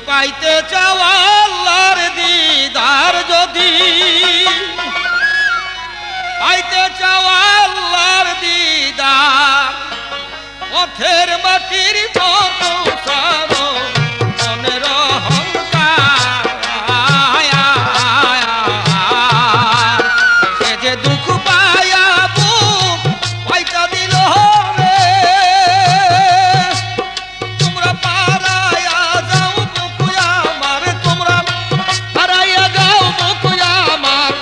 পাইতে চাও আল্লাহর দিদার, যদি পাইতে চাও আল্লাহর দিদার, পথের মাটির মতো সারো মনের অহংকার। সে যে দুঃখ পায়া বুক পাইতা দিল রে, তোমরা পারায়া যাও বুক আমার, তোমরা পারায়া যাও বুক আমার,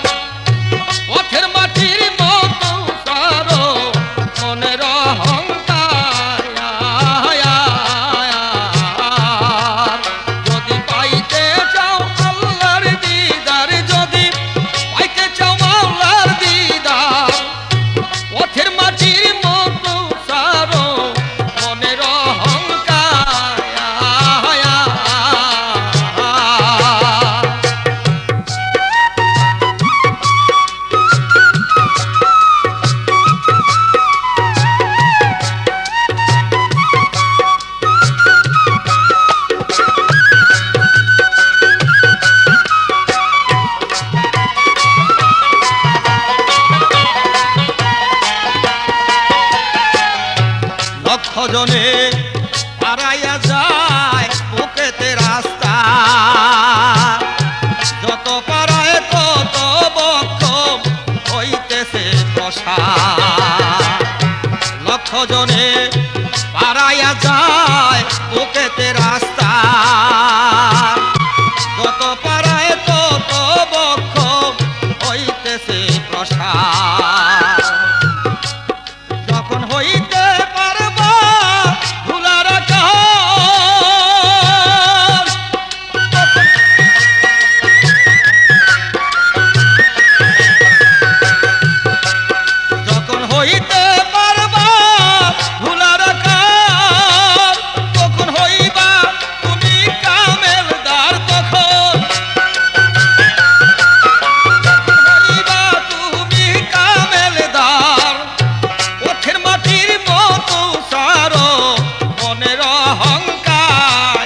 পথের মাটির মতো সারো মনের অহংকার। যদি পাইতে চাও আল্লাহর দিদার, যদি পাইতে চাও আল্লাহর দিদার, পথের মাটির মতো সারো মনের অহংকার। লক্ষ জনে পারাইয়া যায় বুকেতে রাস্তা, যত পারায় তত বক্ষ হইতেছে প্রসার। লক্ষ জনে পারাইয়া যায় বুকেতে রাস্তা, যত পারায় তত বক্ষ হইতেছে প্রসার। যখন হইতে পারবা ভুলার কাজ, যখন হইতে পারবা ভুলার কাজ, তখন হইবা তুমি কামেলদার, তখন হইবা তুমি কামেলদার, পথের মাটির মতো সারো মনের অহংকার।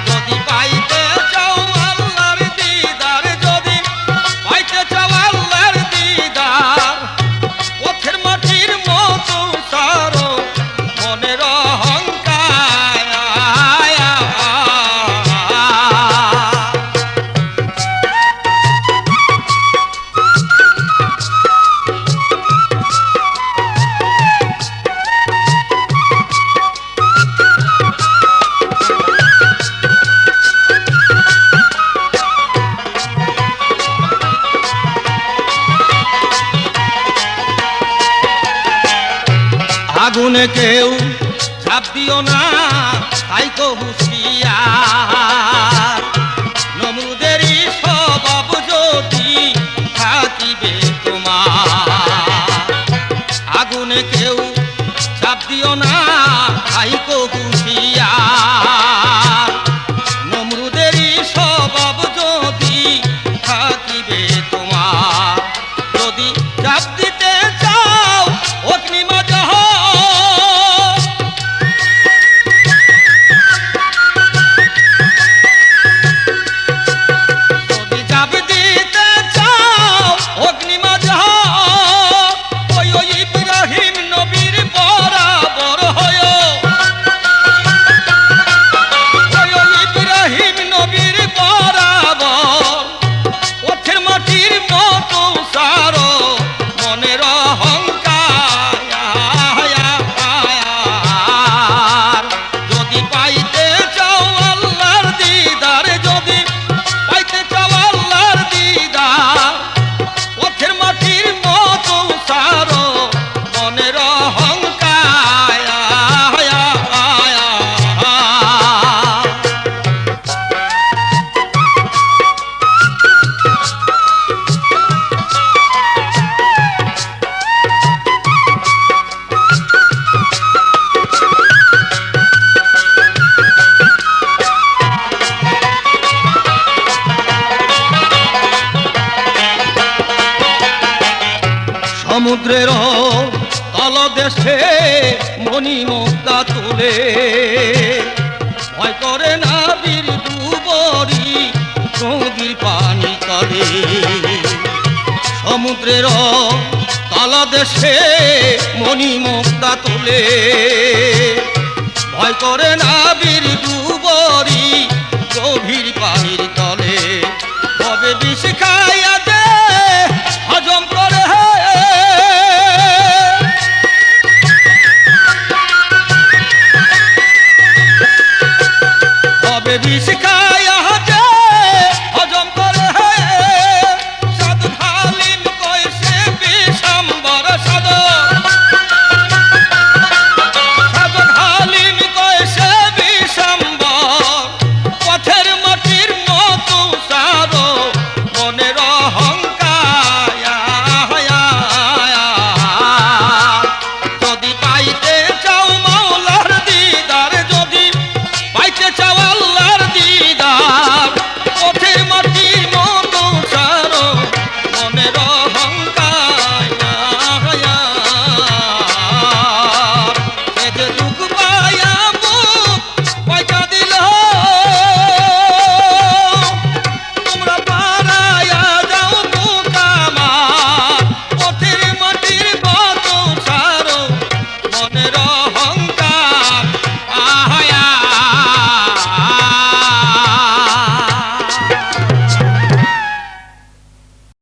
যদি পাইতে চাও আল্লাহর দিদার, যদি পাইতে চাও আল্লাহর দিদার, পথের মাটির মতো সারো মনের অহংকার। আগুনে কেউ ঝাঁপ দিও না, তাই তো হুঁশিয়ার, নমরুদেরই স্বভাব যদি থাকিবে তোমার। আগুনে কেউ ঝাঁপ দিও না, তাই তো হুঁশিয়ার, নমরুদেরই স্বভাব যদি থাকিবে তোমার। যদি ঝাঁপ দিতে চাও অগ্নিমাজহ, যদি ঝাঁপ দিতে চাও অগ্নিমাজহ, ওই ইব্রাহিম নবীর বরাবর হয়, ওই ইব্রাহিম নবীর বরাবর, পথের মাটির মতো সারো মনের অহংকার। যদি পাইতে চাও আল্লাহর দিদার, যদি পাইতে চাও আল্লাহর দিদার, পথের মাটির মতো সারো মনের অহংকার। সমুদ্রের তলদেশে মণিমুক্তা তোলে ভয় করে না বীর ডুবরি নদীর পানি তলে সমুদ্রের তলদেশে মণিমুক্তা তোলে ভয় করে না বীর ডুবরি গভীর পানির